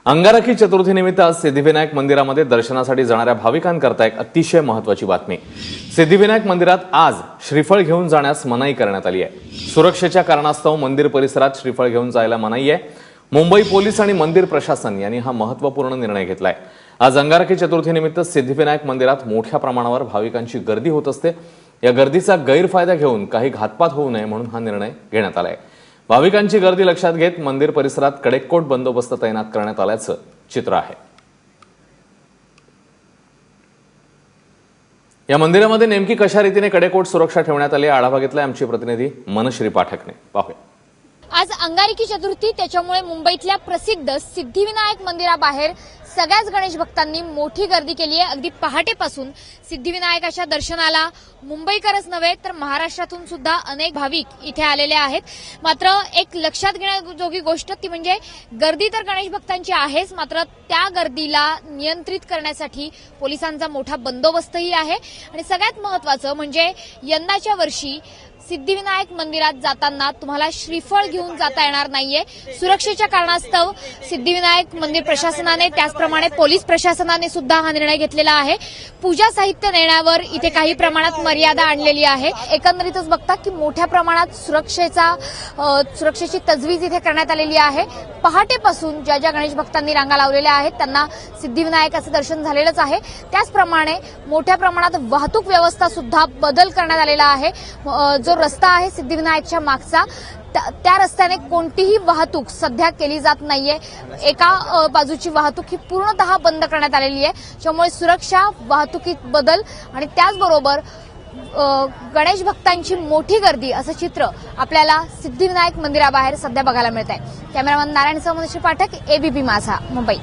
अंगारकी चतुर्थीनिमित्त आज सिद्धिविनायक मंदिरामध्ये दर्शनासाठी जाणाऱ्या भाविकांकरता एक अतिशय महत्त्वाची बातमी। सिद्धिविनायक मंदिरात आज श्रीफळ घेऊन जाण्यास मनाई करण्यात आली आहे। सुरक्षेच्या कारणास्तव मंदिर परिसरात श्रीफळ घेऊन जायला मनाई आहे। मुंबई पोलीस आणि मंदिर प्रशासन यांनी हा महत्त्वपूर्ण निर्णय घेतलाय। आज अंगारकी चतुर्थीनिमित्त सिद्धिविनायक मंदिरात मोठ्या प्रमाणावर भाविकांची गर्दी होत असते। या गर्दीचा गैरफायदा घेऊन काही घातपात होऊ नये म्हणून हा निर्णय घेण्यात आलाय। भाविकांची गर्दी लक्षात घेत मंदिर परिसरात कडेकोट बंदोबस्त तैनात करण्यात आल्याचं चित्र आहे। या मंदिरामध्ये नेमकी कशा रीतीने कडेकोट सुरक्षा ठेवण्यात आली आढावा घेतलाय आमची प्रतिनिधी मनश्री पाठकने। पाहूया। आज अंगारकी चतुर्थी, त्याच्यामुळे मुंबईतल्या प्रसिद्ध सिद्धिविनायक मंदिराबाहेर सगळ्याच गणेश भक्तांनी मोठी गर्दी केली आहे। अगदी पहाटेपासून सिद्धिविनायकाच्या दर्शनाला मुंबईकरच नव्हे तर महाराष्ट्रातून सुद्धा अनेक भाविक इथे आलेले आहेत। मात्र एक लक्षात घेण्याजोगी गोष्ट ती म्हणजे गर्दी तर गणेश भक्तांची आहेच, मात्र त्या गर्दीला नियंत्रित करण्यासाठी पोलिसांचा मोठा बंदोबस्तही आहे। आणि सगळ्यात महत्त्वाचं म्हणजे यंदाच्या वर्षी सिद्धिविनायक मंदिरात जाताना तुम्हाला श्रीफळ घेऊन जाता येणार नाहीये। सुरक्षेच्या कारणास्तव सिद्धिविनायक मंदिर प्रशासनाने त्याचप्रमाणे पोलीस प्रशासनाने सुद्धा हा निर्णय घेतलेला आहे। पूजा साहित्य नेण्यावर इथे काही प्रमाणात मर्यादा आणलेली आहे। एकंदरीतच बघता की मोठ्या प्रमाणात सुरक्षेची तजवीज इथे करण्यात आलेली आहे। पहाटेपासून ज्या ज्या गणेश भक्तांनी रांगा लावलेल्या आहेत त्यांना सिद्धिविनायकाचं दर्शन झालेलंच आहे। त्याचप्रमाणे मोठ्या प्रमाणात वाहतूक व्यवस्था सुद्धा बदल करण्यात आलेला आहे। जो रस्ता आहे सिद्धिविनायकच्या मागचा त्या रस्त्याने कोणतीही वाहतूक सध्या केली जात नाहीये। एका बाजूची वाहतूक ही पूर्णतः बंद करण्यात आलेली आहे। त्यामुळे सुरक्षा, वाहतुकीत बदल आणि त्याचबरोबर गणेश भक्तांची मोठी गर्दी असं चित्र आपल्याला सिद्धिविनायक मंदिराबाहेर सध्या बघायला मिळत आहे। कॅमेरामन नारायण सह मनश्री पाठक, एबीपी माझा, मुंबई।